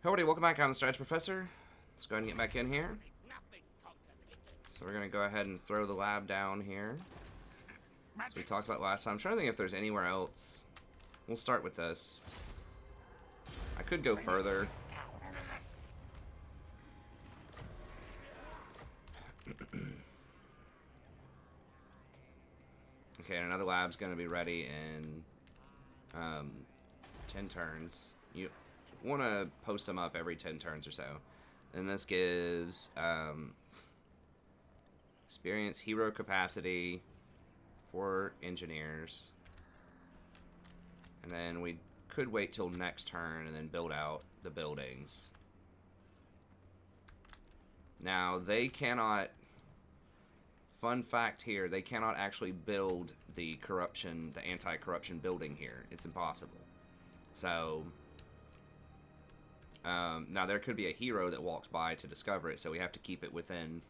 Howdy, welcome back. I'm the Strategy Professor. Let's go ahead and get back in here. So we're going to go ahead and throw the lab down here. As we talked about last time. I'm trying to think if there's anywhere else. We'll start with this. I could go further. Okay, and another lab's going to be ready in 10 turns. You want to post them up every 10 turns or so. And this gives experience, hero capacity for engineers. And then we could wait till next turn and then build out the buildings. Now, they cannot... Fun fact here, they cannot actually build the corruption, the anti-corruption building here. It's impossible. So, now there could be a hero that walks by to discover it, so we have to keep it within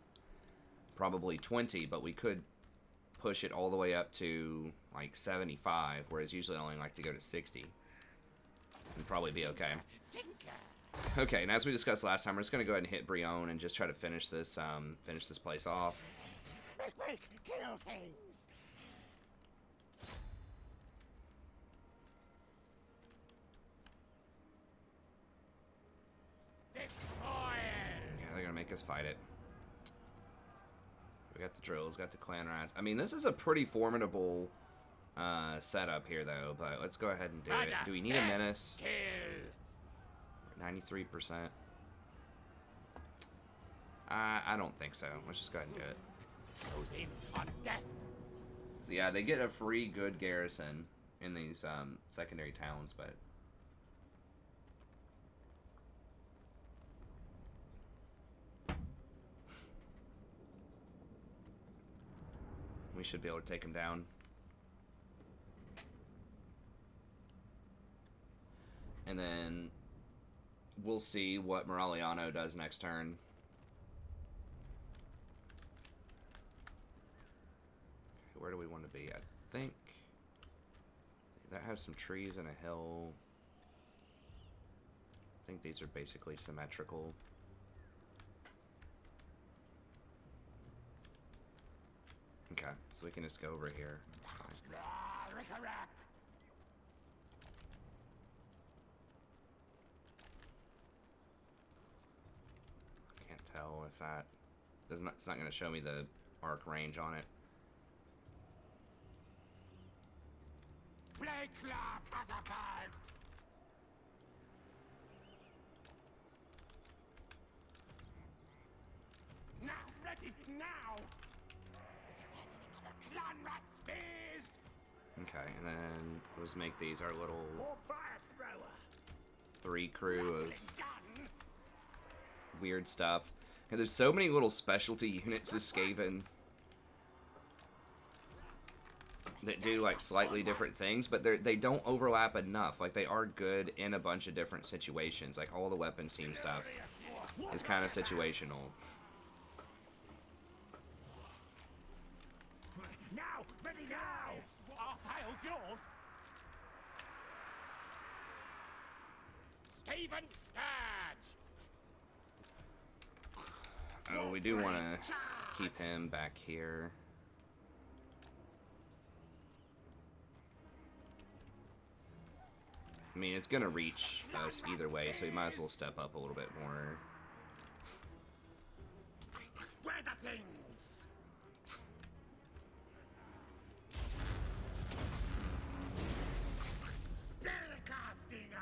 probably 20, but we could push it all the way up to like 75, whereas usually I only like to go to 60. And probably be okay. Okay, and as we discussed last time, we're just going to go ahead and hit Bretonnia and just try to finish this place off. Kill things. Yeah, they're gonna make us fight it. We got the drills, got the clan rats. I mean, this is a pretty formidable setup here, though. But let's go ahead and do it. Do we need a menace? 93%. I don't think so. Let's just go ahead and do it. Goes in on death. So yeah, they get a free good garrison in these secondary towns, but we should be able to take them down. And then we'll see what Moraliano does next turn. Where do we want to be? I think that has some trees and a hill. I think these are basically symmetrical. Okay, so we can just go over here. Can't tell if that does not. It's not going to show me the arc range on it. Now, ready now. Clan rat spears. Okay, and then let's make these our little Fire thrower. 3 crew of weird stuff. And there's so many little specialty units as Skaven that do like slightly different things, but they don't overlap enough. Like, they are good in a bunch of different situations. Like, all the weapons team stuff is kind of situational. Now, ready now. Our tile's yours. Skaven Scourge. Oh, we do want to keep him back here. I mean, it's going to reach us either way, so we might as well step up a little bit more. Where the things? Spellcasting.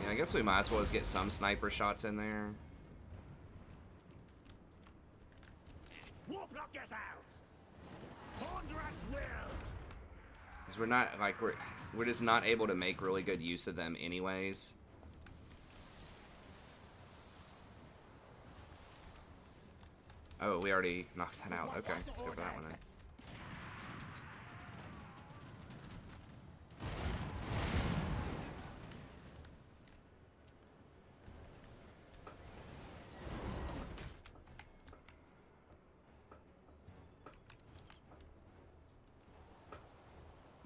Yeah, I guess we might as well just get some sniper shots in there. Warp yourselves. Ponder at will. Because we're not, like, we're just not able to make really good use of them anyways. Oh, we already knocked that out. Okay, let's go for that one then.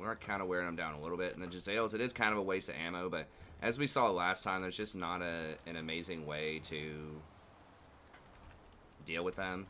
We are kind of wearing them down a little bit. And the Giselles, it is kind of a waste of ammo, but as we saw last time, there's just not an amazing way to deal with them.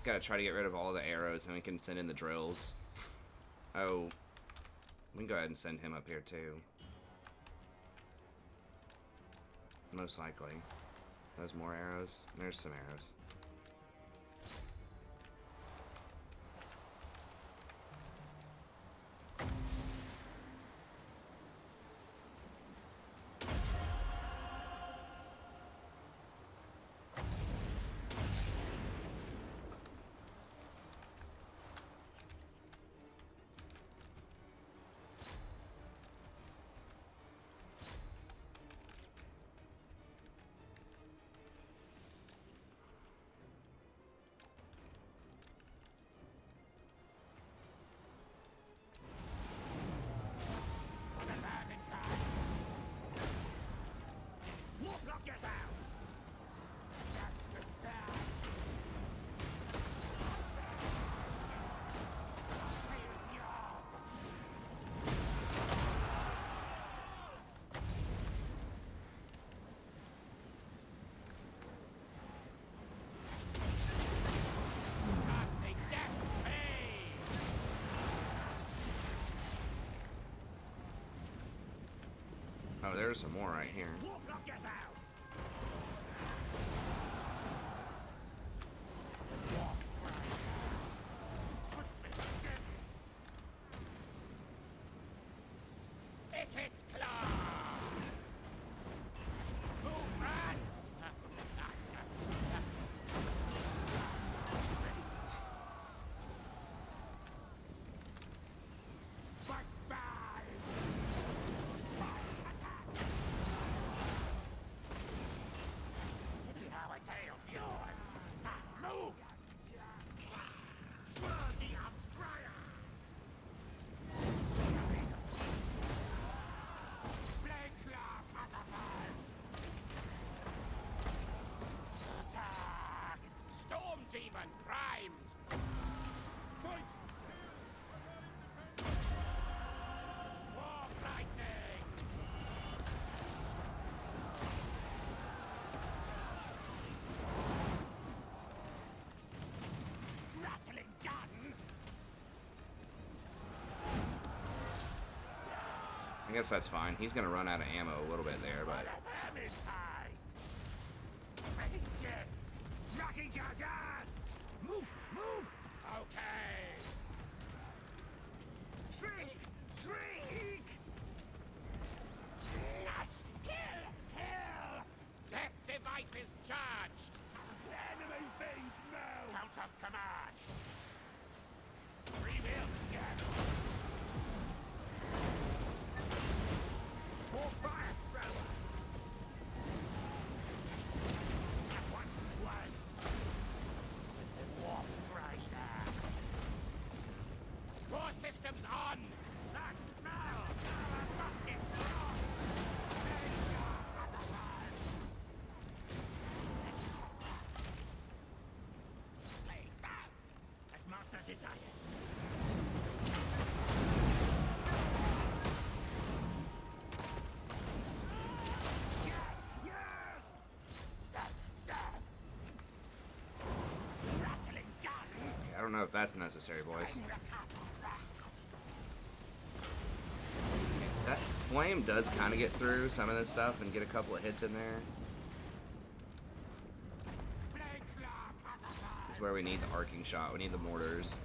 Gotta try to get rid of all the arrows, and we can send in the drills. Oh, we can go ahead and send him up here too. Most likely. There's more arrows. There's some arrows. Oh, there's some more right here. Ikkit claw! Move, run! Fight back! Our tail's yours! Move! Worthy of Scryer! Attack! Storm Demon primed! War Lightning! Rattling gun! I guess that's fine. He's gonna run out of ammo a little bit there, but Move! Move! Okay! Shriek! Shriek! Nash! Kill! Kill! Death device is charged! Enemy things now! Countess command! Reveal scan! More fire thrower! don't know if that's necessary, boys. That flame does kind of get through some of this stuff and get a couple of hits in there. This is where we need the arcing shot. We need the mortars.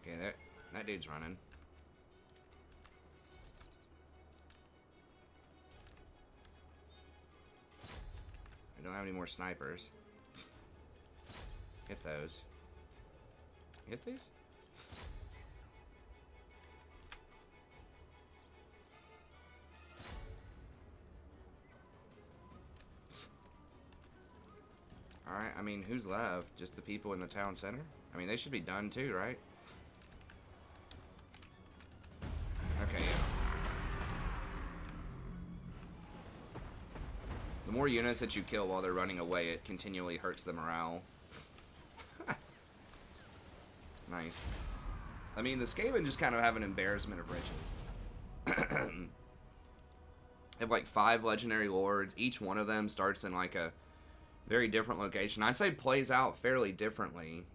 Okay, that dude's running. I don't have any more snipers. Hit those. Hit these? Alright, I mean, who's left? Just the people in the town center? I mean, they should be done too, right? Okay, yeah. The more units that you kill while they're running away, it continually hurts the morale. Nice. I mean, the Skaven just kind of have an embarrassment of riches. They have like 5 legendary lords. Each one of them starts in like a very different location. I'd say plays out fairly differently.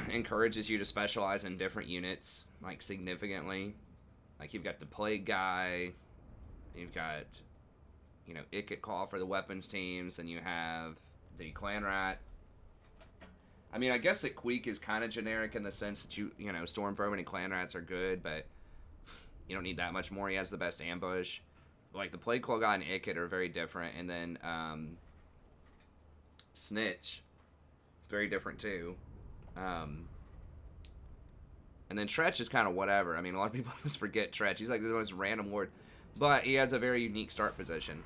Encourages you to specialize in different units, like significantly. Like you've got the plague guy, you've got, you know, Ikkit call for the weapons teams, and you have the clan rat. I mean, I guess that Queek is kind of generic in the sense that you know, Stormvermin and clan rats are good, but you don't need that much more. He has the best ambush. Like the plague claw guy and Ikkit are very different, and then Snitch is very different too. And then Tretch is kind of whatever. I mean, a lot of people just forget Tretch. He's like the most random lord. But he has a very unique start position.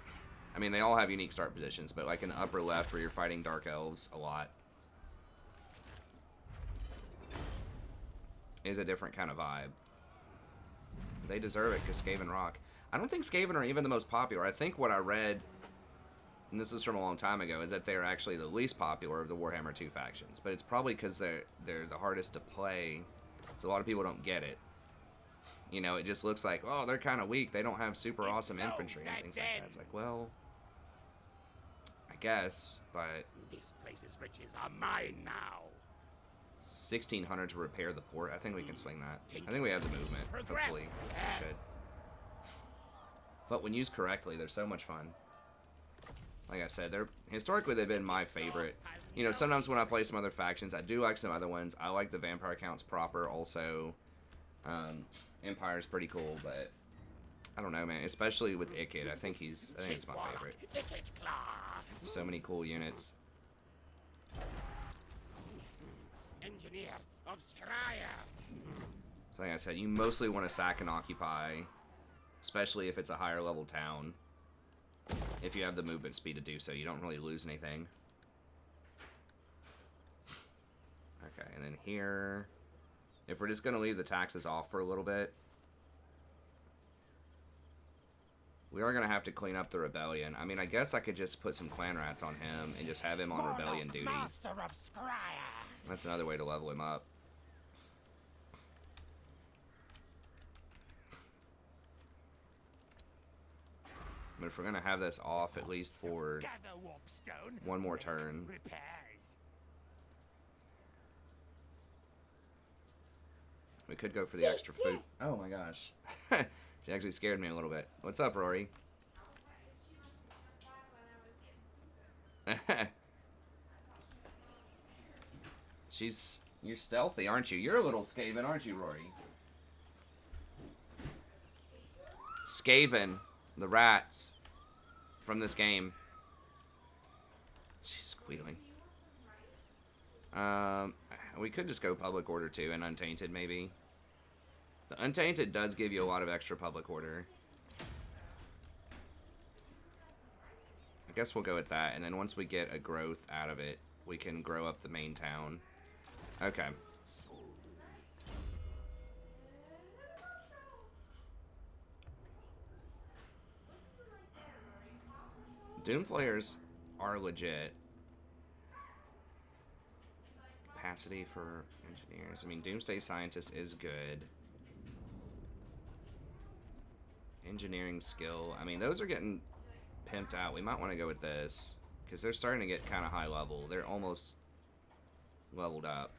I mean, they all have unique start positions, but like in the upper left where you're fighting Dark Elves a lot is a different kind of vibe. They deserve it because Skaven rock. I don't think Skaven are even the most popular. I think what I read, and this is from a long time ago, is that they're actually the least popular of the Warhammer 2 factions. But it's probably because they're the hardest to play, so a lot of people don't get it. You know, it just looks like, oh, they're kind of weak. They don't have super awesome infantry and things like that. It's like, well, I guess, but This place's riches are mine now. 1,600 to repair the port. I think we can swing that. I think we have the movement. Hopefully, we should. But when used correctly, they're so much fun. Like I said, historically they've been my favorite. You know, sometimes when I play some other factions, I do like some other ones. I like the Vampire Counts proper. Also, Empire's pretty cool, but I don't know, man. Especially with Ikkit, I think it's my favorite. So many cool units. Engineer of Scryer. So like I said, you mostly want to sack and occupy, especially if it's a higher level town. If you have the movement speed to do so, you don't really lose anything. Okay, and then here, if we're just going to leave the taxes off for a little bit, we are going to have to clean up the rebellion. I mean, I guess I could just put some clan rats on him and just have him on rebellion duty. Master of Scryer. That's another way to level him up. But if we're gonna have this off at least for Gather warpstone. one more turn. Repairs. We could go for the extra food. Oh my gosh. She actually scared me a little bit. What's up, Rory? You're stealthy, aren't you? You're a little Skaven, aren't you, Rory? Skaven, the rats from this game. She's squealing. We could just go Public Order 2 and Untainted, maybe. The Untainted does give you a lot of extra Public Order. I guess we'll go with that, and then once we get a growth out of it, we can grow up the main town. Okay. Doomflayers are legit. Capacity for engineers. I mean, Doomsday Scientist is good. Engineering skill. I mean, those are getting pimped out. We might want to go with this, because they're starting to get kind of high level. They're almost leveled up.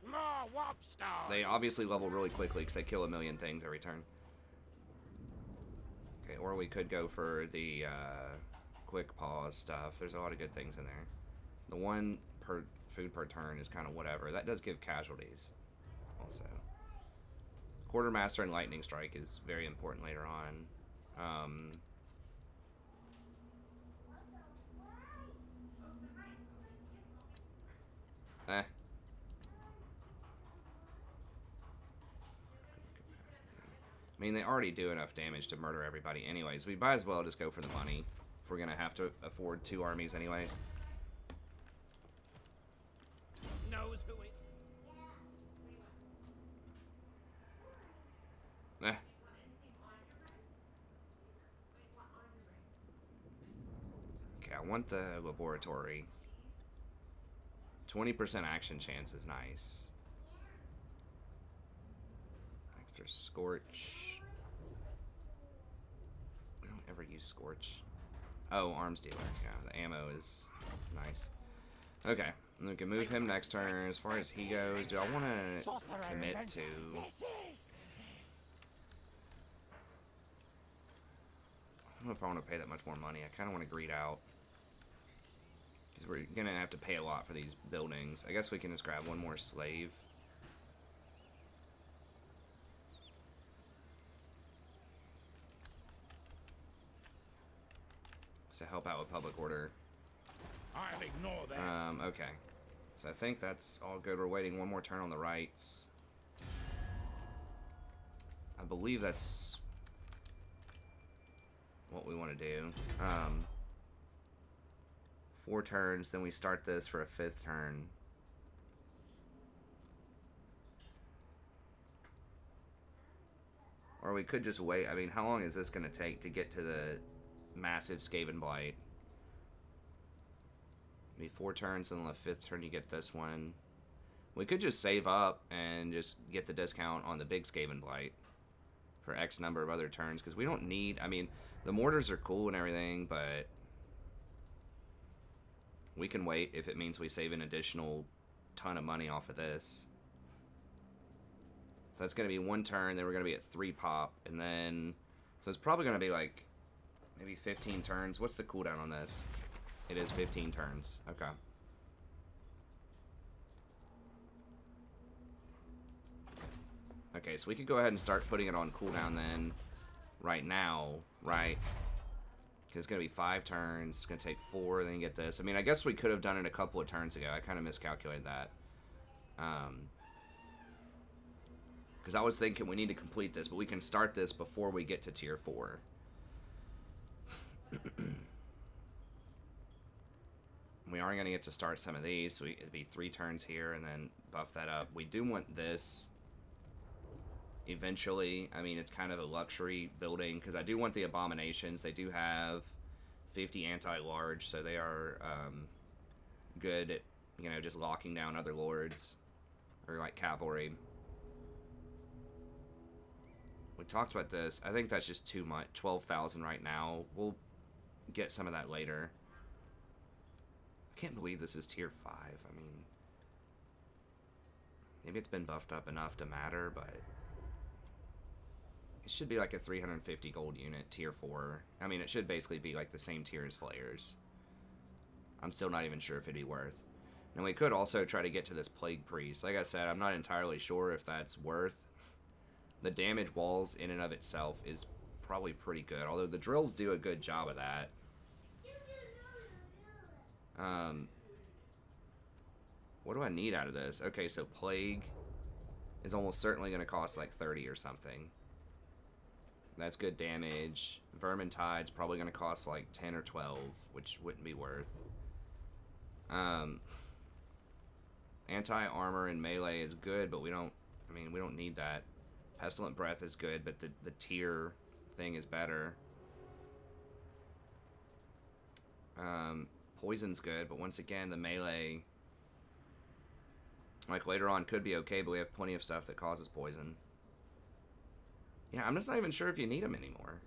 More warpstone. They obviously level really quickly because they kill a million things every turn. Okay, or we could go for the quick pause stuff. There's a lot of good things in there. The one per food per turn is kind of whatever. That does give casualties also. Quartermaster and Lightning Strike is very important later on. I mean, they already do enough damage to murder everybody anyways. We might as well just go for the money if we're going to have to afford 2 armies anyway. Knows who it. Okay, I want the laboratory. 20% action chance is nice. Extra Scorch. We don't ever use Scorch. Oh, Arms Dealer. Yeah, the ammo is nice. Okay, and we can move him next turn. As far as he goes, do I want to commit to... I don't know if I want to pay that much more money. I kind of want to greed out. Because we're going to have to pay a lot for these buildings. I guess we can just grab one more slave. To help out with public order. I'll ignore that. Okay. So I think that's all good. We're waiting one more turn on the rights. I believe that's what we want to do. 4 turns, then we start this for a 5th turn. Or we could just wait. I mean, how long is this going to take to get to the massive Skaven Blight? Maybe 4 turns, and on the 5th turn you get this one. We could just save up and just get the discount on the big Skaven Blight for X number of other turns, because we don't need... I mean, the mortars are cool and everything, but we can wait if it means we save an additional ton of money off of this. So that's going to be 1 turn, then we're going to be at 3 pop, and then... So it's probably going to be like maybe 15 turns. What's the cooldown on this? It is 15 turns. Okay. Okay, so we could go ahead and start putting it on cooldown then right now, right? Because it's going to be 5 turns. It's going to take 4, then you get this. I mean, I guess we could have done it a couple of turns ago. I kind of miscalculated that. Because I was thinking we need to complete this, but we can start this before we get to tier 4. We are going to get to start some of these, so it'd be 3 turns here and then buff that up. We do want this eventually. I mean, it's kind of a luxury building, because I do want the abominations. They do have 50 anti-large, so they are good at, you know, just locking down other lords, or like cavalry. We talked about this. I think that's just too much. 12,000 right now. We'll get some of that later. I can't believe this is tier 5. I mean, maybe it's been buffed up enough to matter, but it should be like a 350 gold unit, tier 4. I mean, it should basically be like the same tier as Flayers. I'm still not even sure if it'd be worth. And we could also try to get to this Plague Priest. Like I said, I'm not entirely sure if that's worth. The damage walls in and of itself is probably pretty good, although the drills do a good job of that. What do I need out of this? Okay, so Plague is almost certainly going to cost like 30 or something. That's good damage. Vermintide's probably going to cost like 10 or 12, which wouldn't be worth. Anti-armor and melee is good, but we don't need that. Pestilent Breath is good, but the tier thing is better. Poison's good, but once again, the melee, like later on, could be okay, but we have plenty of stuff that causes poison. Yeah, I'm just not even sure if you need him anymore.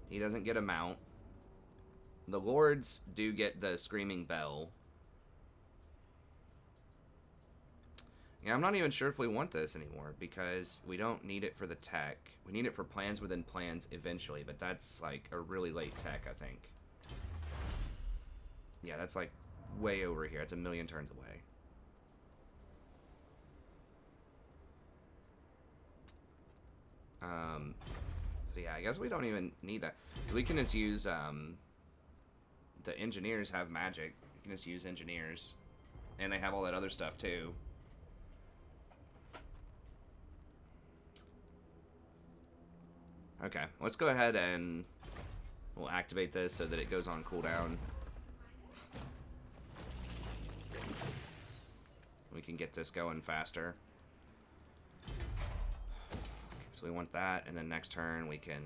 He doesn't get a mount. The Lords do get the Screaming Bell. Yeah, I'm not even sure if we want this anymore, because we don't need it for the tech. We need it for plans within plans eventually, but that's like a really late tech, I think. Yeah, that's like way over here. It's a million turns away. So yeah, I guess we don't even need that. We can just use, the engineers have magic. We can just use engineers. And they have all that other stuff too. Okay, let's go ahead and we'll activate this so that it goes on cooldown. We can get this going faster. So we want that, and then next turn we can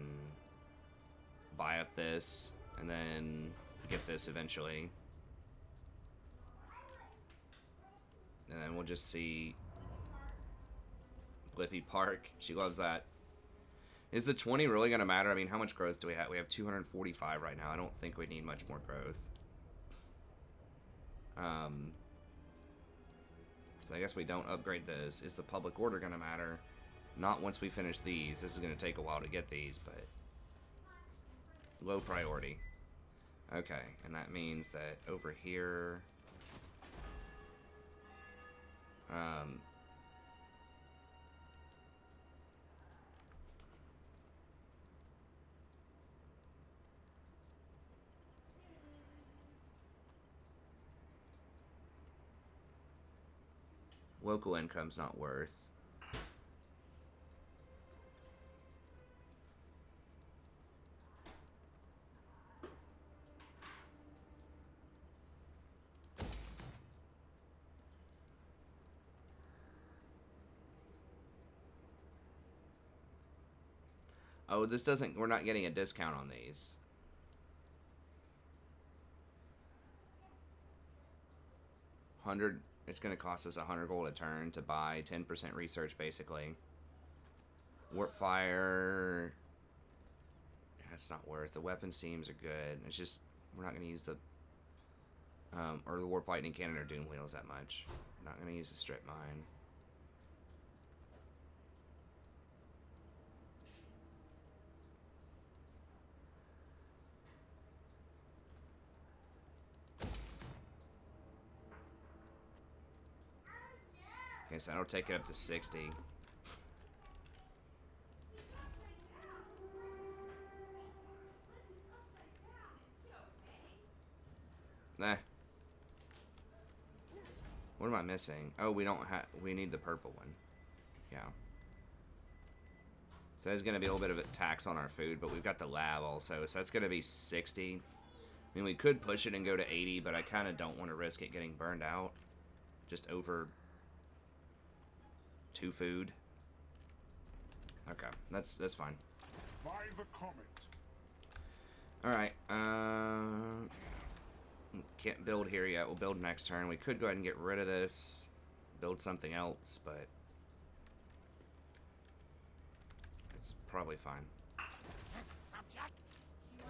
buy up this, and then get this eventually. And then we'll just see Blippi Park. She loves that. Is the 20 really going to matter? I mean, how much growth do we have? We have 245 right now. I don't think we need much more growth. So I guess we don't upgrade this. Is the public order going to matter? Not once we finish these. This is going to take a while to get these, but low priority. Okay, and that means that over here, local income's not worth. Oh, this doesn't, we're not getting a discount on these. It's going to cost us 100 gold a turn to buy 10% research, basically. Warp Fire, that's not worth. The weapon seams are good. It's just, we're not going to use the, or the Warp Lightning Cannon or Doom Wheels that much. Not going to use the Strip Mine. Okay, so that'll take it up to 60. Nah. What am I missing? Oh, we don't have, we need the purple one. Yeah. So there's going to be a little bit of a tax on our food, but we've got the lab also, so that's going to be 60. I mean, we could push it and go to 80, but I kind of don't want to risk it getting burned out. Just over 2 food. Okay, that's fine. By the comet. Alright, can't build here yet. We'll build next turn. We could go ahead and get rid of this, build something else, but It's probably fine. Test subjects. I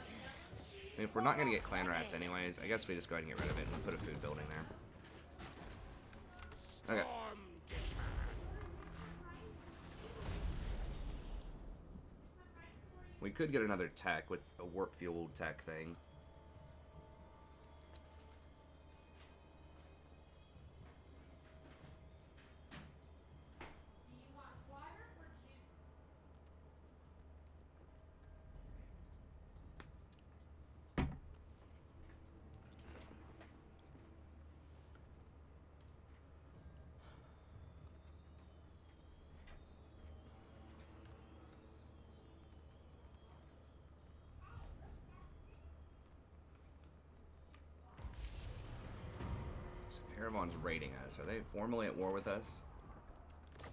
mean, if we're not going to get clan rats anyways, I guess we just go ahead and get rid of it and put a food building there. Okay. Storm We could get another tech with a warp fueled tech thing. Paravon's raiding us. Are they formally at war with us? The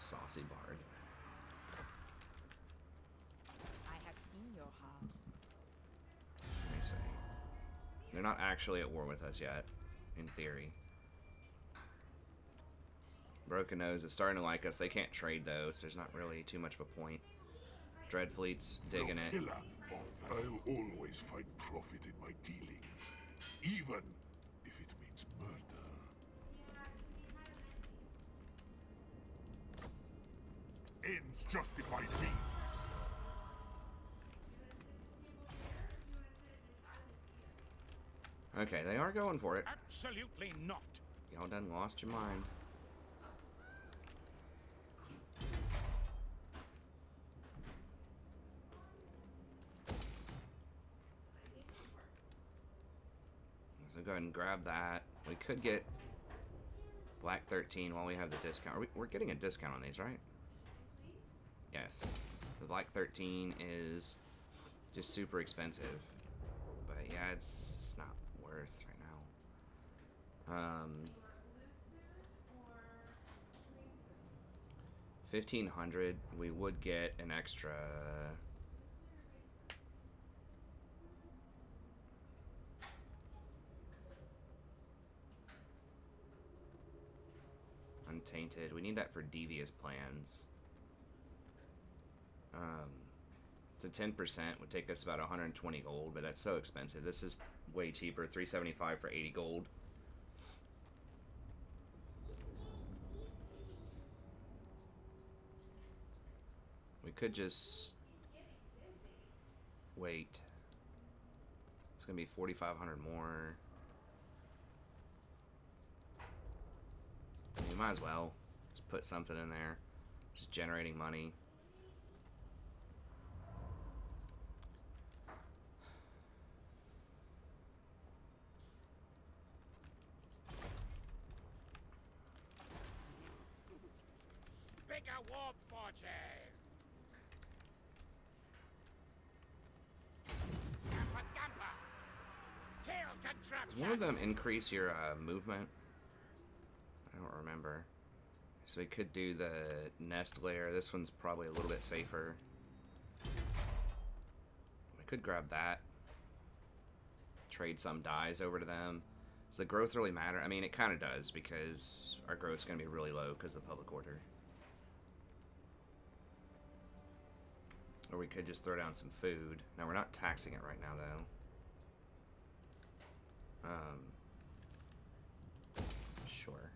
saucy bard. I have seen your heart. Let me see. They're not actually at war with us yet, in theory. Broken Nose is starting to like us. They can't trade though, so there's not really too much of a point. Dreadfleet's digging it. Killer, I'll always find profit in my dealings, even if it means murder. Ends justify means. Okay, they are going for it. Absolutely not. Y'all done lost your mind. So go ahead and grab that. We could get Black 13 while we have the discount. We're getting a discount on these, right? Yes. The Black 13 is just super expensive. But yeah, it's not worth right now. 1,500, we would get an extra. Untainted. We need that for devious plans. So 10% would take us about 120 gold, but that's so expensive. This is way cheaper. 375 for 80 gold. We could just wait. It's gonna be 4,500 more. You might as well just put something in there. Just generating money. Bigger warp forges. Scamper, scamper. Kill contraption. Does one of them increase your movement? I don't remember. So we could do the nest layer. This one's probably a little bit safer. We could grab that. Trade some dies over to them. Does the growth really matter? I mean, it kind of does, because our growth's going to be really low because of the public order. Or we could just throw down some food. Now, we're not taxing it right now, though. Sure.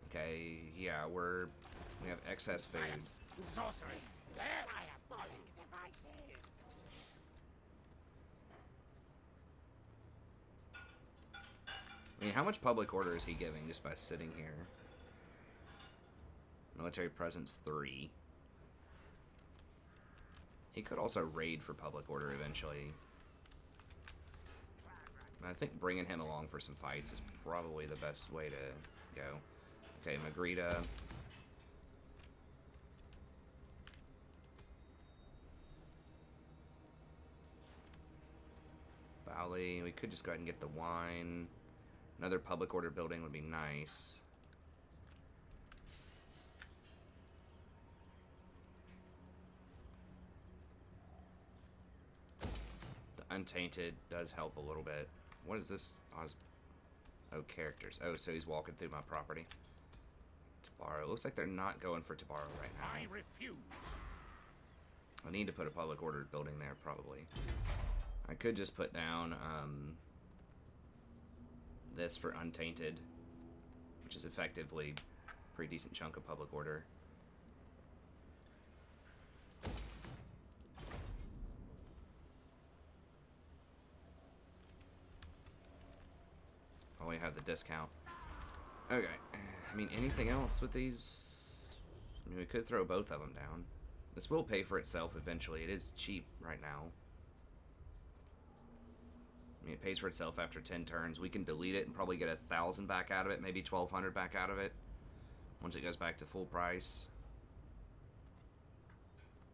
Okay, yeah, we have excess food. Science and sorcery. They're diabolic devices. I mean, how much public order is he giving just by sitting here? Military presence 3. He could also raid for public order eventually. I think bringing him along for some fights is probably the best way to go. Okay, Magrita. Bali. We could just go ahead and get the wine. Another public order building would be nice. The Untainted does help a little bit. What is this? Oh, characters. Oh, so he's walking through my property. Tabaro. Looks like they're not going for Tabaro right now. I refuse. I need to put a public order building there, probably. I could just put down this for Untainted, which is effectively a pretty decent chunk of public order. Oh, we have the discount. Okay. I mean, anything else with these? I mean, we could throw both of them down. This will pay for itself eventually. It is cheap right now. I mean, it pays for itself after 10 turns. We can delete it and probably get 1,000 back out of it, maybe 1,200 back out of it once it goes back to full price.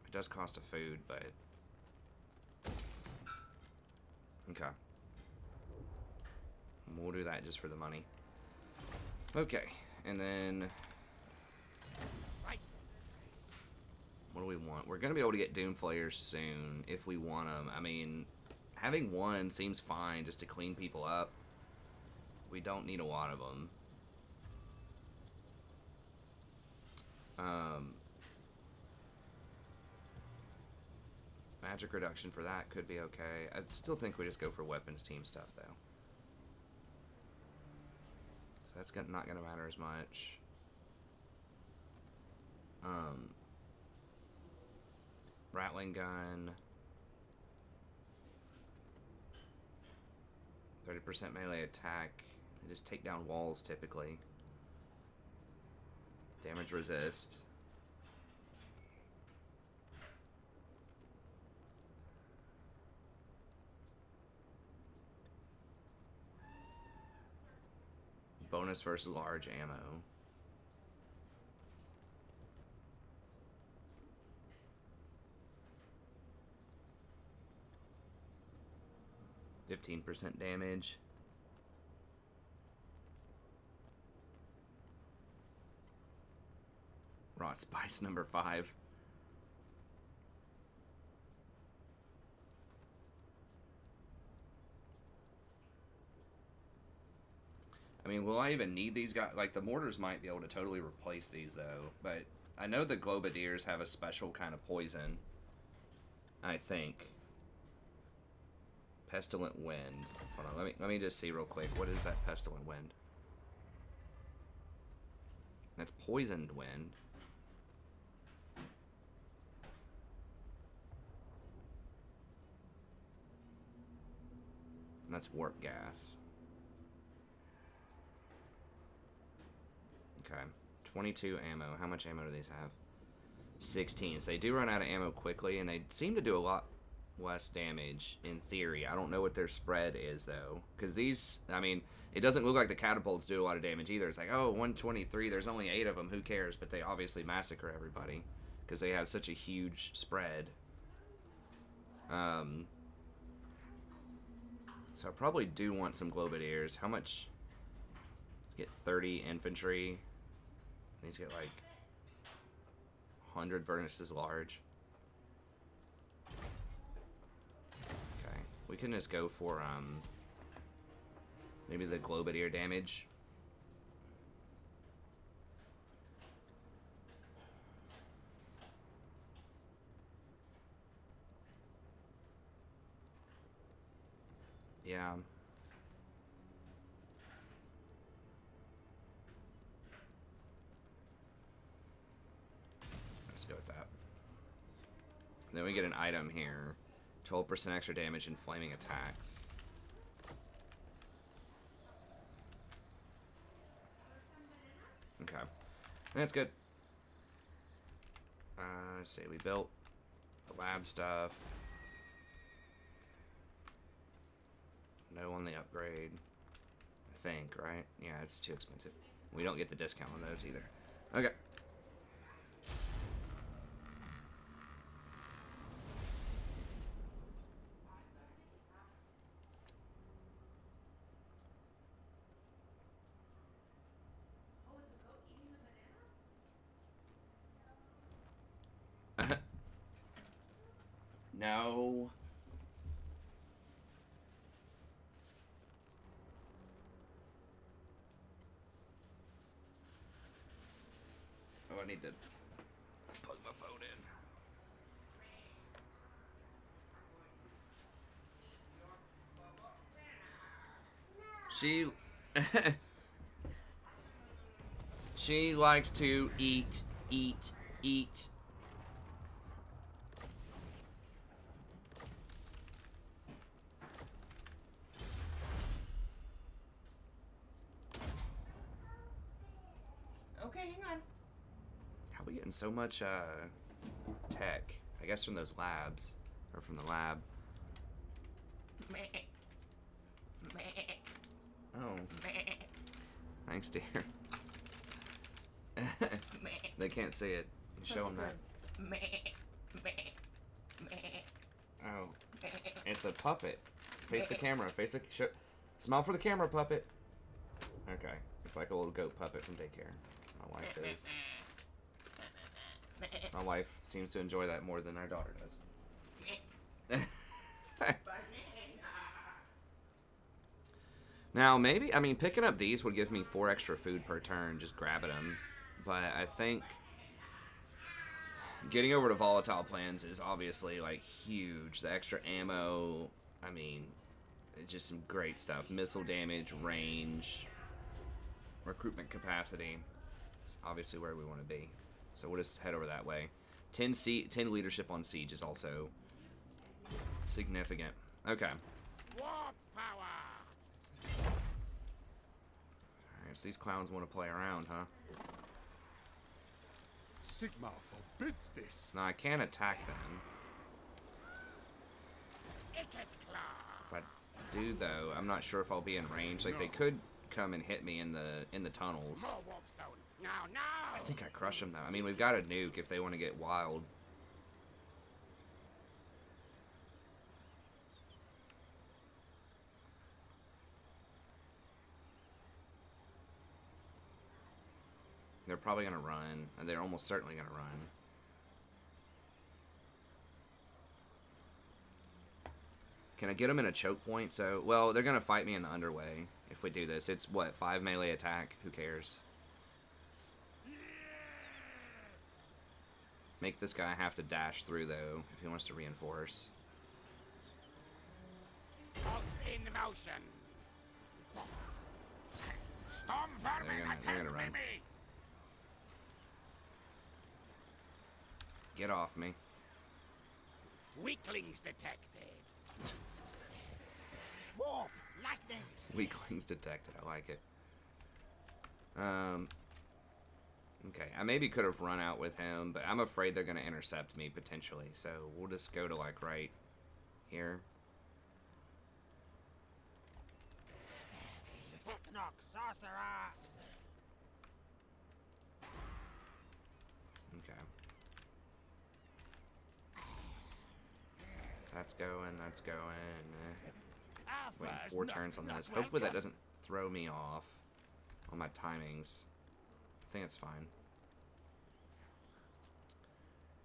It does cost a food, but... Okay. We'll do that just for the money. Okay, and then... What do we want? We're going to be able to get Doomflayers soon if we want them. I mean, having one seems fine just to clean people up. We don't need a lot of them. Magic reduction for that could be okay. I still think we just go for weapons team stuff, though. So that's not going to matter as much. Rattling gun. 30% melee attack. They just take down walls typically. Damage resist. Bonus versus large ammo. %15 damage. Rot Spice number 5. I mean, will I even need these guys? Like, the mortars might be able to totally replace these, though. But I know the Globadiers have a special kind of poison. I think. Pestilent Wind. Hold on, let me just see real quick. What is that Pestilent Wind? That's Poisoned Wind. And that's Warp Gas. Okay. 22 ammo. How much ammo do these have? 16. So they do run out of ammo quickly, and they seem to do a lot less damage in theory. I don't know what their spread is, though. Because these, I mean, it doesn't look like the catapults do a lot of damage either. It's like, oh, 123, there's only 8 of them. Who cares? But they obviously massacre everybody because they have such a huge spread. So I probably do want some Globadiers. How much? Get 30 infantry. These get like 100 Vernices large. Okay, we can just go for maybe the Globadier damage. Yeah. Let's go with that. Then we get an item here. 12% extra damage in flaming attacks. Okay. That's good. Let's see, we built the lab stuff. No on the upgrade. I think, right? Yeah, it's too expensive. We don't get the discount on those either. Okay. No. I need to plug my phone in. She she likes to eat, eat, eat. Okay, hang on. How are we getting so much tech? I guess from those labs, or from the lab. Oh. Thanks, dear. They can't see it. Show them that. Oh. It's a puppet. Face the camera. Face the... Smile for the camera, puppet. Okay. It's like a little goat puppet from daycare. My wife is. My wife seems to enjoy that more than our daughter does. Now, maybe, I mean, picking up these would give me 4 extra food per turn, just grabbing them. But I think getting over to volatile plans is obviously, like, huge. The extra ammo, I mean, it's just some great stuff. Missile damage, range, recruitment capacity. It's obviously where we want to be. So we'll just head over that way. 10 leadership on siege is also significant. Okay. Warp power. Alright, so these clowns want to play around, huh? Sigma forbids this. Now I can attack them. Ikkit claw. If I do though, I'm not sure if I'll be in range. Like they could come and hit me in the tunnels. More warpstone. Now, now. I think I crush them though. I mean, we've got a nuke if they want to get wild. They're probably gonna run, and they're almost certainly gonna run. Can I get them in a choke point? So, well, they're gonna fight me in the underway if we do this. It's what, 5 melee attack? Who cares? Make this guy have to dash through though if he wants to reinforce. Dogs in motion. Storm vermin they're gonna run. me. Get off me. Weaklings detected. Warp, lightning. Weaklings detected. I like it. Okay, I maybe could have run out with him, but I'm afraid they're going to intercept me potentially. So we'll just go to like right here. Technoc sorcerer. Okay. That's going, that's going. Waiting 4 turns on this. Hopefully that doesn't throw me off on my timings. I think it's fine.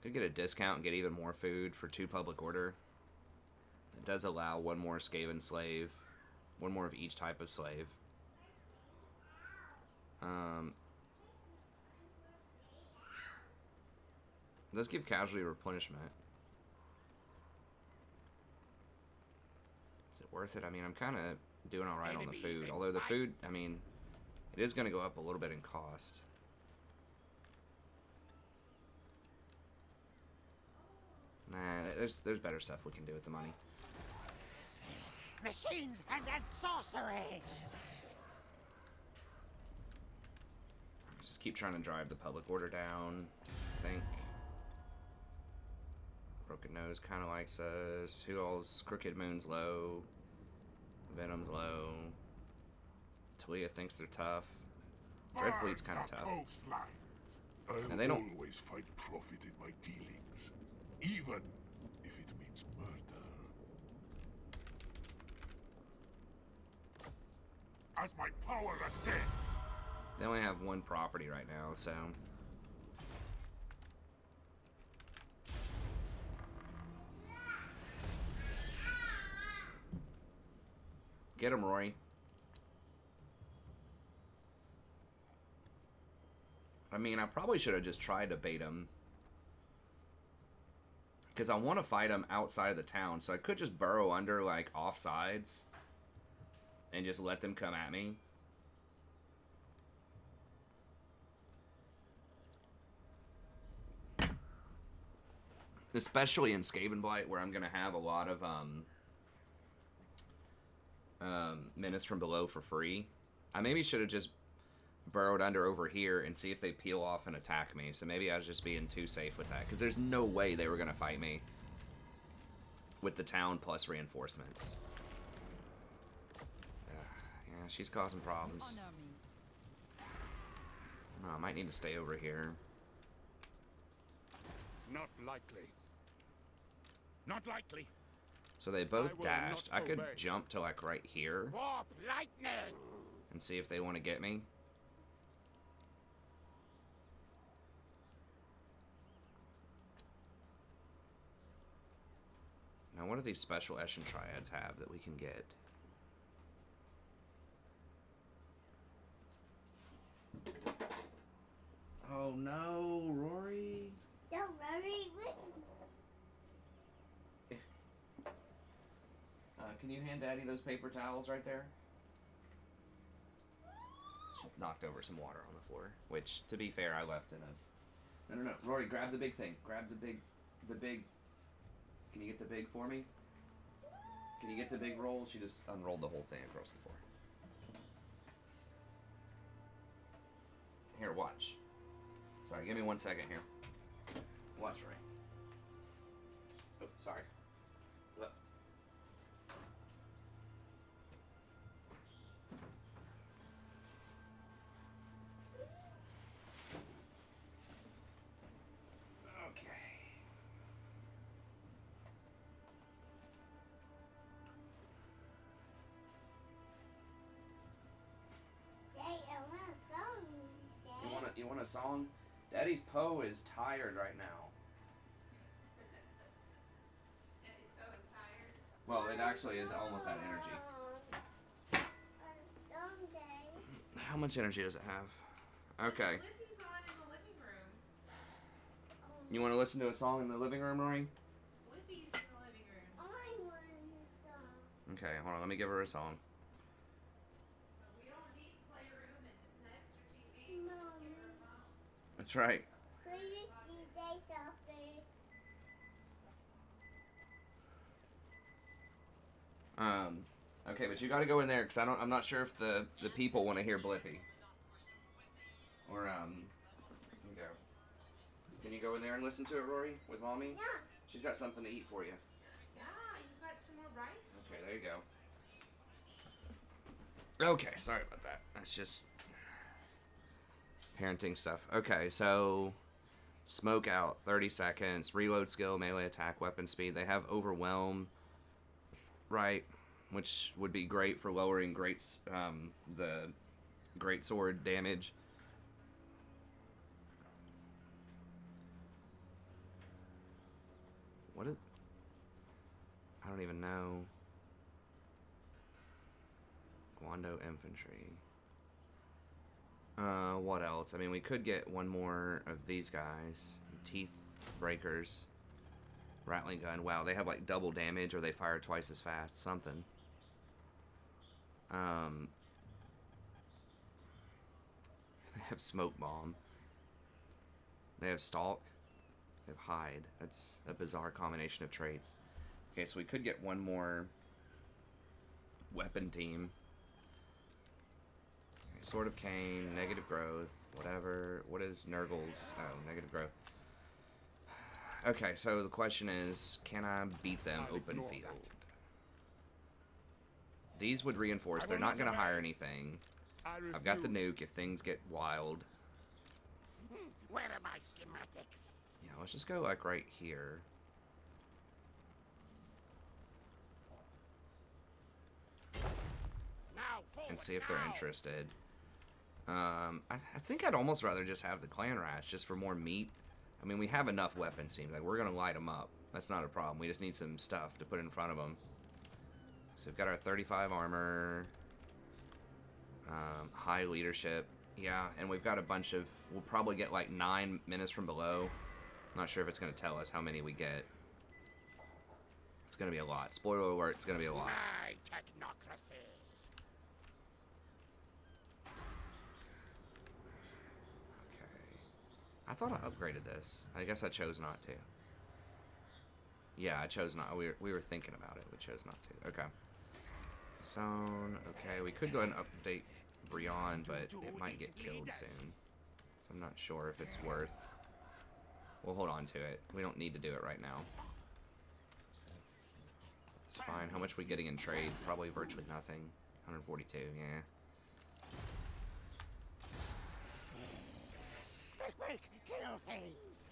Could get a discount and get even more food for 2 public order. It does allow 1 more Skaven slave. 1 more of each type of slave. Let's give casualty replenishment. Is it worth it? I mean, I'm kind of doing alright on the food. Although the food, I mean, it is going to go up a little bit in cost. Nah, there's better stuff we can do with the money. Machines and then sorcery. Let's just keep trying to drive the public order down, I think. Broken Nose kind of likes us. Who all's Crooked Moon's low. Venom's low. Talia thinks they're tough. Dreadfleet's kind of tough. I'll And they don't... always find profit in my dealings, even if it means murder. As my power ascends, They only have 1 property right now, so... Get him, Rory. I mean, I probably should have just tried to bait him. Because I want to fight him outside of the town, so I could just burrow under, like, offsides. And just let them come at me. Especially in Skaven Blight, where I'm going to have a lot of Menace from Below for free. I maybe should have just burrowed under over here and see if they peel off and attack me. So maybe I was just being too safe with that. Because there's no way they were going to fight me with the town plus reinforcements. Yeah, she's causing problems. Honor me. Oh, I might need to stay over here. Not likely. Not likely. So they I both will dashed. I not could obey. jump to like right here Warp lightning! and see if they want to get me. Now, what do these special Eshin Triads have that we can get? Oh no, Rory. Don't worry. Can you hand Daddy those paper towels right there? She knocked over some water on the floor, which, to be fair, I left in a... No. Rory, grab the big thing. Grab the big... Can you get the big for me? Can you get the big roll? She just unrolled the whole thing across the floor. Here, watch. Sorry, give me 1 second here. Watch, Rory. Oh, sorry. Look. Okay. You want a song? Daddy's Poe is tired right now. Daddy's Poe is tired. Well, it actually is almost at energy. How much energy does it have? Okay. Lippy's on in the living room. You want to listen to a song in the living room, Rory? Lippy's in the living room. Okay, hold on. Let me give her a song. But we don't need playroom and an extra TV. Give her a phone. That's right. Okay, but you got to go in there because I'm not sure if the people want to hear Blippy. Or here you go. Can you go in there and listen to it, Rory, with Mommy? Yeah. She's got something to eat for you. Yeah, you got some more rice? Okay, there you go. Okay, sorry about that. That's just parenting stuff. Okay, so smoke out 30 seconds, reload skill, melee attack, weapon speed. They have overwhelm, right? Which would be great for lowering the great sword damage. What is? I don't even know. Guando infantry. What else? I mean, we could get one more of these guys. Teeth breakers. Rattling gun. Wow, they have like double damage or they fire twice as fast. Something. They have smoke bomb. They have stalk. They have hide. That's a bizarre combination of traits. Okay, so we could get one more weapon team. Okay, Sword of Cain, negative growth, whatever. What is Nurgle's? Oh, negative growth. Okay, so the question is, can I beat them open field? These would reinforce. They're not going to hire anything. I've got the nuke if things get wild. Where are my schematics? Yeah, let's just go like right here. Now, And forward, see if they're now. interested. I think I'd almost rather just have the clan rats just for more meat. I mean, we have enough weapons, seems like. We're going to light them up. That's not a problem. We just need some stuff to put in front of them. So we've got our 35 armor. High leadership. Yeah, and we've got a bunch of... We'll probably get like 9 menace from below. Not sure if it's going to tell us how many we get. It's going to be a lot. Spoiler alert, it's going to be a lot. My technocracy. Okay. I thought I upgraded this. I guess I chose not to. Yeah, I chose not. We were thinking about it. We chose not to. Okay. Zone. Okay, we could go ahead and update Brion, but it might get killed soon. So I'm not sure if it's worth... We'll hold on to it. We don't need to do it right now. It's fine. How much are we getting in trades? Probably virtually nothing. 142, yeah. Quick, kill things.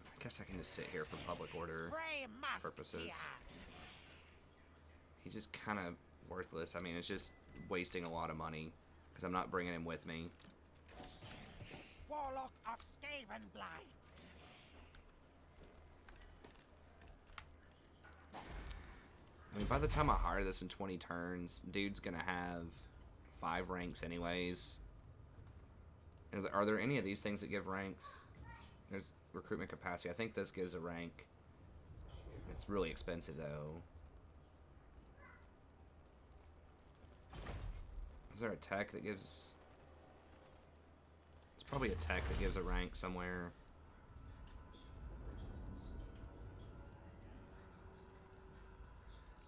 I guess I can just sit here for public order Spray must purposes. here. He's just kind of worthless. I mean, it's just wasting a lot of money because I'm not bringing him with me. Warlock of Skaven Blight. I mean, by the time I hire this in 20 turns, dude's gonna have 5 ranks anyways. Are there any of these things that give ranks? There's recruitment capacity. I think this gives a rank. It's really expensive though. Is there a tech that gives... It's probably a tech that gives a rank somewhere.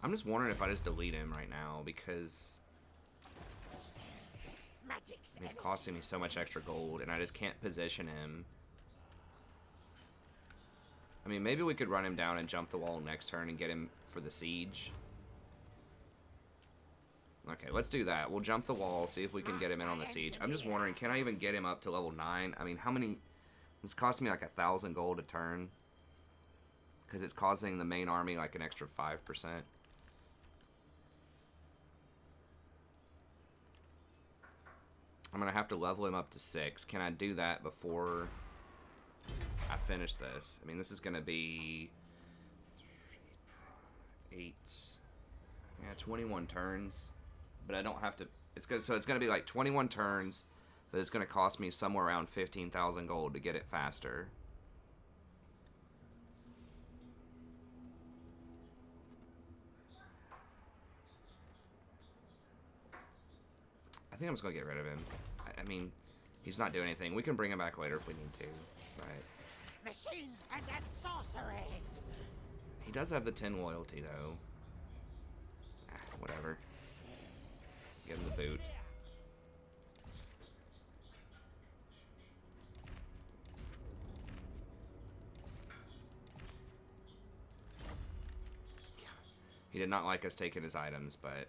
I'm just wondering if I just delete him right now because it's costing me so much extra gold and I just can't position him. I mean, maybe we could run him down and jump the wall next turn and get him for the siege. Okay, let's do that. We'll jump the wall, see if we can get him in on the siege. I'm just wondering, can I even get him up to level 9? I mean, how many... This cost me like 1,000 gold a turn. Because it's costing the main army like an extra 5%. I'm going to have to level him up to 6. Can I do that before I finish this? I mean, this is going to be... 8... Yeah, 21 turns. But I don't have to... So it's going to be like 21 turns, but it's going to cost me somewhere around 15,000 gold to get it faster. I think I'm just going to get rid of him. I mean, he's not doing anything. We can bring him back later if we need to. But Machines and that sorcery. he does have the 10 loyalty, though. Whatever. Give him the boot. He did not like us taking his items, but...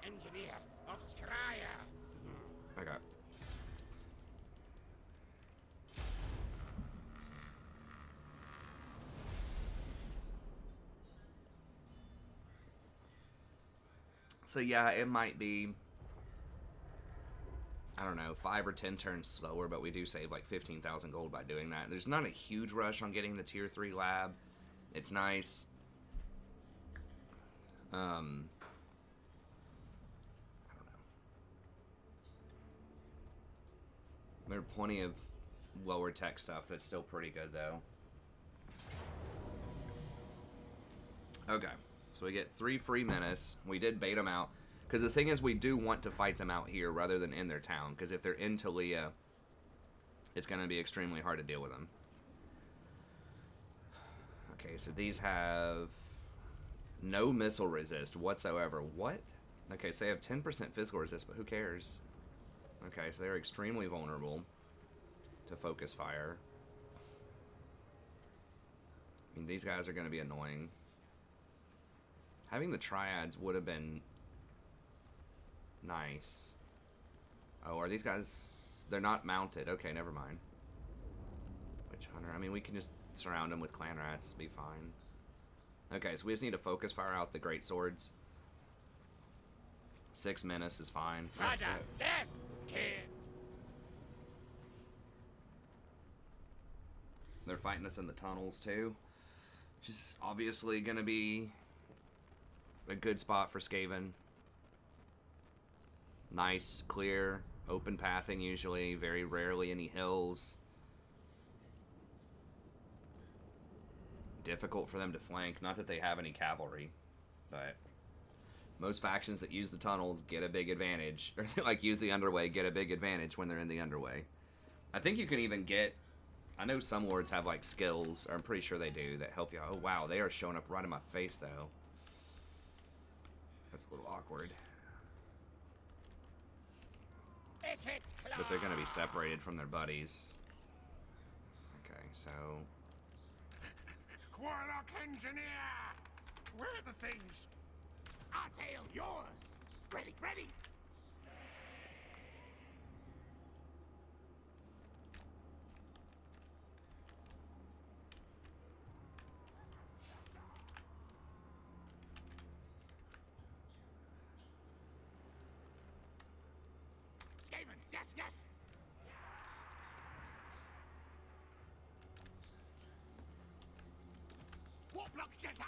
Engineer of Scryer. Okay. So yeah, it might be, I don't know, 5 or 10 turns slower, but we do save like 15,000 gold by doing that. There's not a huge rush on getting the tier 3 lab. It's nice. I don't know. There are plenty of lower tech stuff that's still pretty good though. Okay. So we get 3 free menace. We did bait them out. Because the thing is, we do want to fight them out here rather than in their town. Because if they're in Talia, it's going to be extremely hard to deal with them. Okay, so these have no missile resist whatsoever. What? Okay, so they have 10% physical resist, but who cares? Okay, so they're extremely vulnerable to focus fire. I mean, these guys are going to be annoying. Having the triads would have been nice. Oh, are these guys... They're not mounted. Okay, never mind. Witch Hunter. I mean, we can just surround them with clan rats. Be fine. Okay, so we just need to focus fire out the great swords. 6 menace is fine. Roger, death, kid. They're fighting us in the tunnels, too. Which is obviously going to be a good spot for Skaven. Nice, clear, open pathing usually. Very rarely any hills. Difficult for them to flank. Not that they have any cavalry, but most factions that use the tunnels get a big advantage. Or they like use the underway, get a big advantage when they're in the underway. I think you can even get... I know some lords have like skills, or I'm pretty sure they do, that help you. Oh wow, they are showing up right in my face though. That's a little awkward. Ikkit, But they're going to be separated from their buddies. Okay, so... Warlock engineer! Where are the things? Our tail, yours! Ready, ready! Skaven, yes, yes! Warlock Gentiles!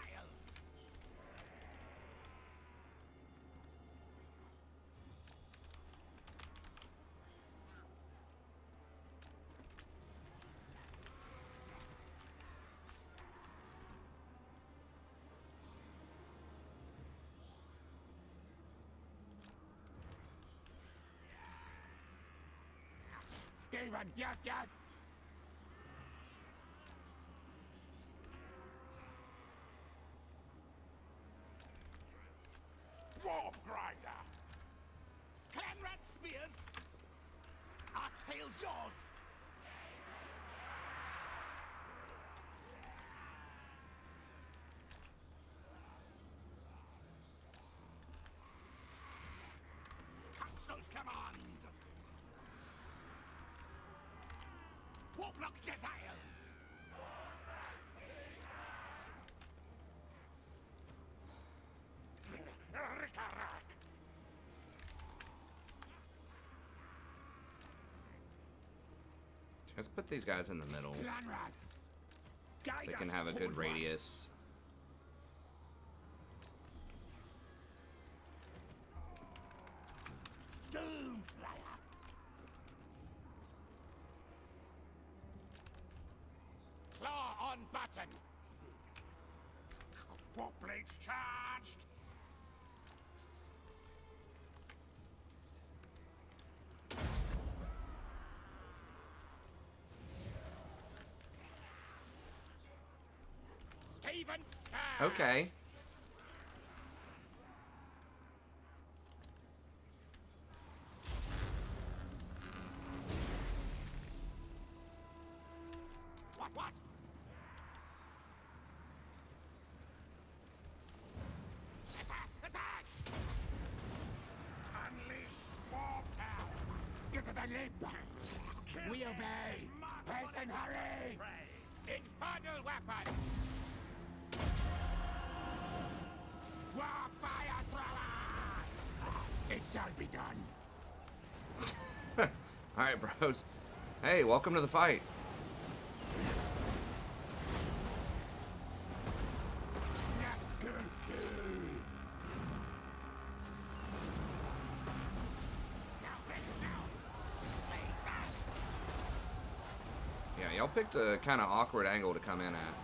Skaven, yes, yes! Warp grinder! Clanrat spears! Our tail's yours! Council's command! Warlock Gentiles! Rikarak! Let's put these guys in the middle. Clanrats! Guide They can us, have a good Horde One. radius. Doomflyer! Claw on button! Warp blades charged! Skaven spare! Okay. What? Attack! Attack! Unleash war power! Get to the lip! We obey! Hasten, hurry! Infernal weapons! War fire thrower! It shall be done! Alright, bros. Hey, welcome to the fight. Yeah, y'all picked a kind of awkward angle to come in at.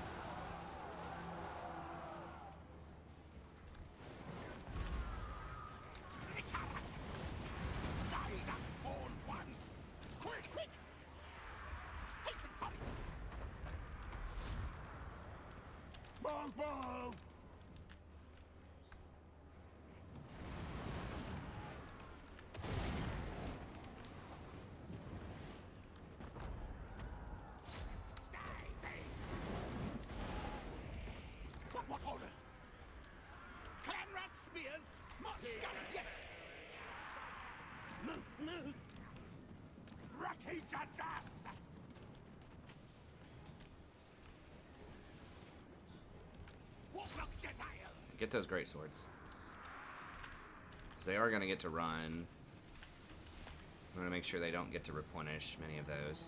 Move! What orders? Clanrat spears? Scuddy, yes! Move! Rocky Judges! Warlock Gentiles! Get those great swords. 'Cause they are going to get to run. I'm going to make sure they don't get to replenish many of those.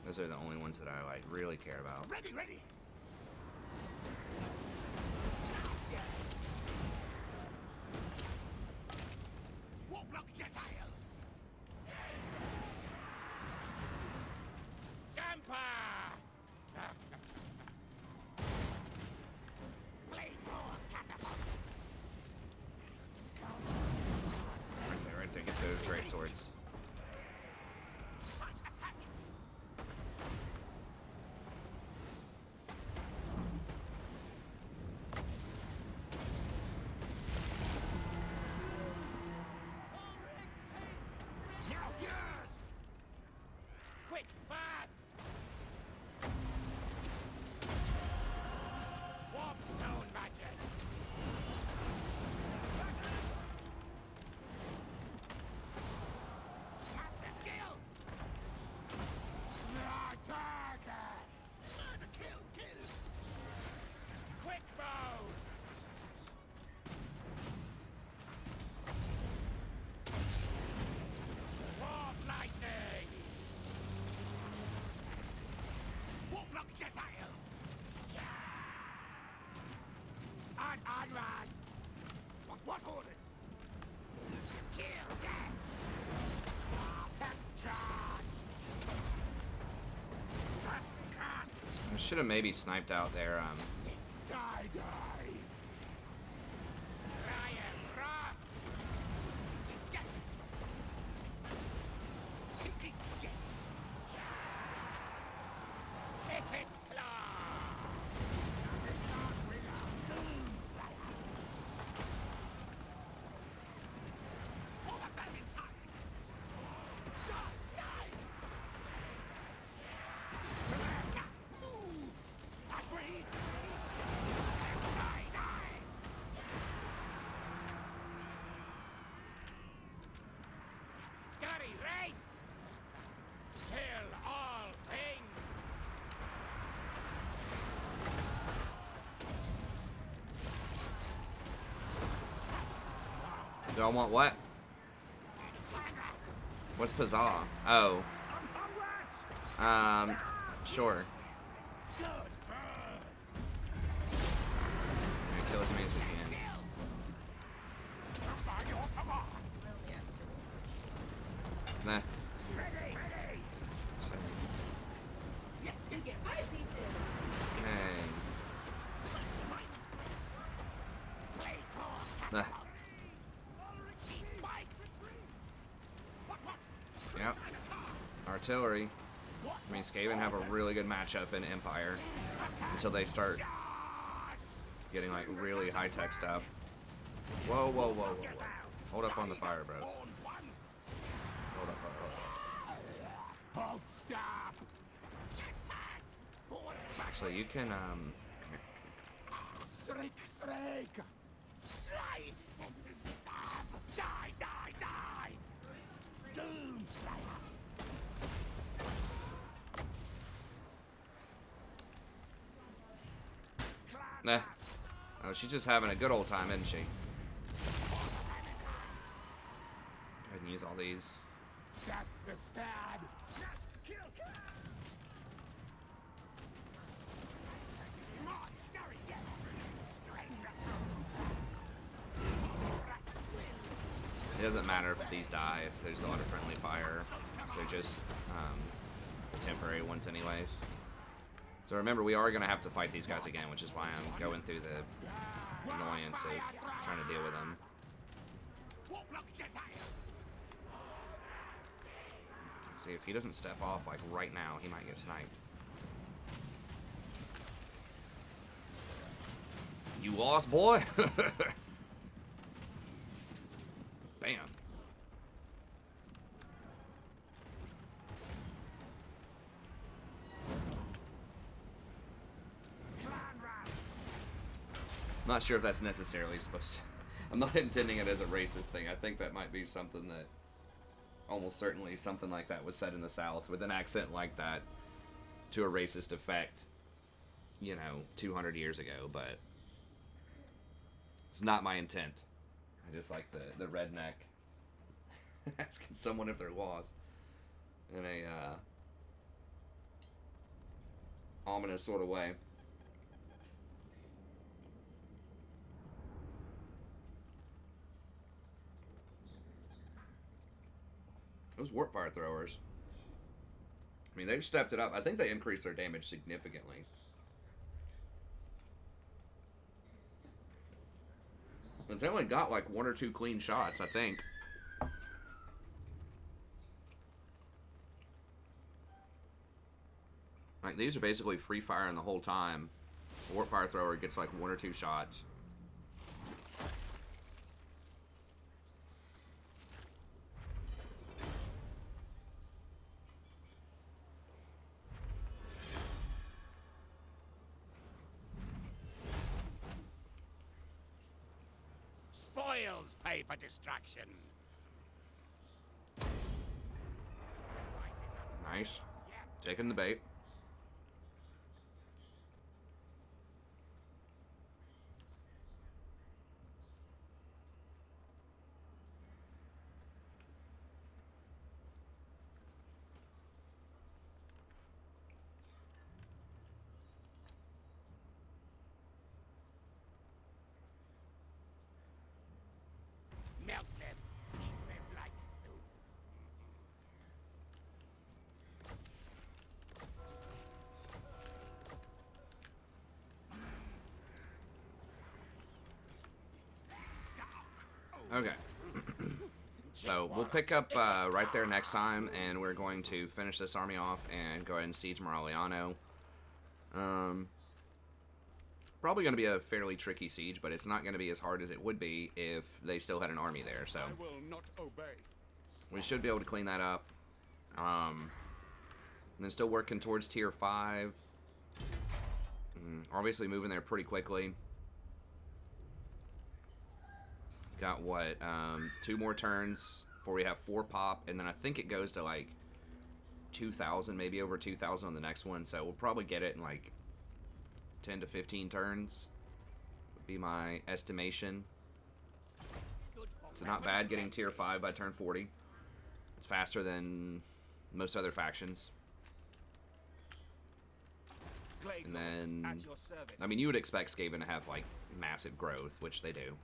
Those are the only ones that I like really care about. Ready! Warlock Gentiles! Scamper! Play more catapult! Right there, get those great swords. Attack! Now yours! Quick, fast! Warp stone magic! Master kill! Attack! Kill! Quick mode! Warp lightning! Warlock Gentiles! On run! What orders? Kill, yes! Attack charge! Set cast! I should have maybe sniped out their Die! Scryers, rock! Yes! Ikkit, yes! Ikkit claw! Doomslayer! For the Valentine! Die! Move! I breathe! Die! Scary race! Kill all things! Do I want what? Planets! What's Pizzah? Oh. Sure. Good! Gonna kill as many as we can. By your command! Nah. Ready! So, Yes, Get my pieces. okay. Play core Nah. catapult! Fight! What? Yep. Artillery. I mean, Skaven have a really good matchup in Empire until they start getting like really high-tech stuff. Whoa. Hold up on the fire, bro. Hold up. Hold, stop! Attack! Actually, you can Shriek! Slide! Stab! Die! Doomslayer! nah. Oh, she's just having a good old time, isn't she? Go ahead and use all these. Get the stab! Kill! March! Scurry! Yes! It doesn't matter if these die, if there's a lot of friendly fire. So they're just temporary ones anyways. So remember, we are going to have to fight these guys again, which is why I'm going through the annoyance of trying to deal with them. Let's see, if he doesn't step off like right now, he might get sniped. You lost, boy? Bam. Not sure if that's necessarily supposed to... I'm not intending it as a racist thing. I think that might be something that... Almost certainly something like that was said in the South with an accent like that to a racist effect, you know, 200 years ago, but it's not my intent. I just like the redneck asking someone if they're lost in a ominous sort of way. Those warp fire throwers. I mean, they've stepped it up. I think they increased their damage significantly. And they only got like 1 or 2 clean shots, I think. Like, these are basically free firing the whole time. The warp fire thrower gets like 1 or 2 shots. Spoils pay for destruction. Nice. Taking the bait. Melts them, eats them like soup. Okay. So we'll pick up right there next time, and we're going to finish this army off and go ahead and siege Moraliano. Probably going to be a fairly tricky siege, but it's not going to be as hard as it would be if they still had an army there. So I will not obey. we should be able to clean that up. And then still working towards tier 5. Obviously moving there pretty quickly. Got what, 2 more turns before we have 4 pop, and then I think it goes to like 2,000, maybe over 2,000 on the next one, so we'll probably get it in like 10 to 15 turns, would be my estimation. It's not bad getting tier 5 by turn 40. It's faster than most other factions. And then, I mean, you would expect Skaven to have like massive growth, which they do.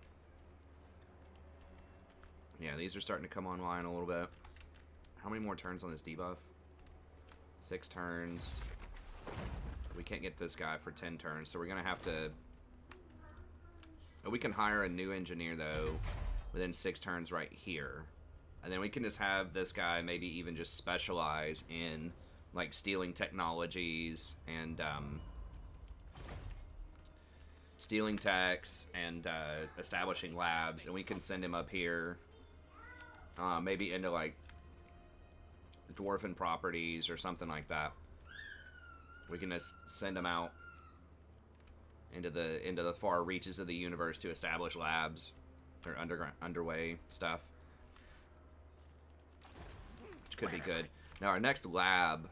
Yeah, these are starting to come online a little bit. How many more turns on this debuff? 6 turns. We can't get this guy for 10 turns, so we're going to have to... We can hire a new engineer, though, within 6 turns right here. And then we can just have this guy maybe even just specialize in, like, stealing technologies and, stealing techs and, establishing labs. And we can send him up here... maybe into like dwarven properties or something like that. We can just send them out into the far reaches of the universe to establish labs or underway stuff, which could be good. Now our next lab,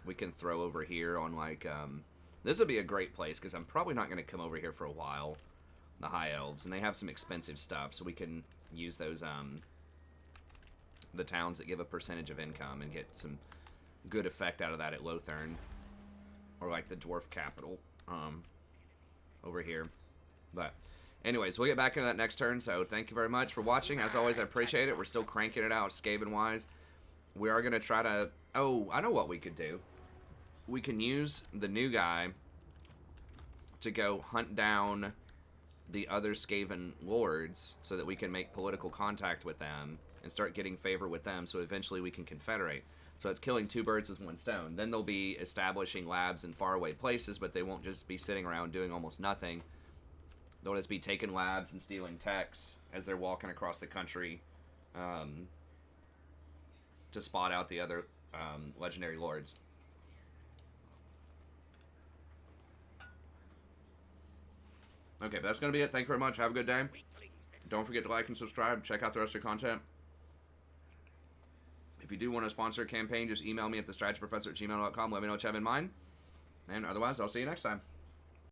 we can throw over here on like this would be a great place because I'm probably not going to come over here for a while. The High Elves, and they have some expensive stuff, so we can use those, the towns that give a percentage of income and get some good effect out of that at Lothern, or like the dwarf capital, over here. But anyways, we'll get back into that next turn, so thank you very much for watching. As always, I appreciate it. We're still cranking it out Skaven-wise. We are going to try to, oh, I know what we could do. We can use the new guy to go hunt down the other Skaven lords so that we can make political contact with them and start getting favor with them, so eventually we can confederate. So it's killing 2 birds with 1 stone. Then they'll be establishing labs in faraway places, but they won't just be sitting around doing almost nothing. They'll just be taking labs and stealing techs as they're walking across the country to spot out the other legendary lords. Okay, but that's going to be it. Thank you very much. Have a good day. Don't forget to like and subscribe. Check out the rest of the content. If you do want to sponsor a campaign, just email me at thestrategyprofessor@gmail.com. Let me know what you have in mind. And otherwise, I'll see you next time.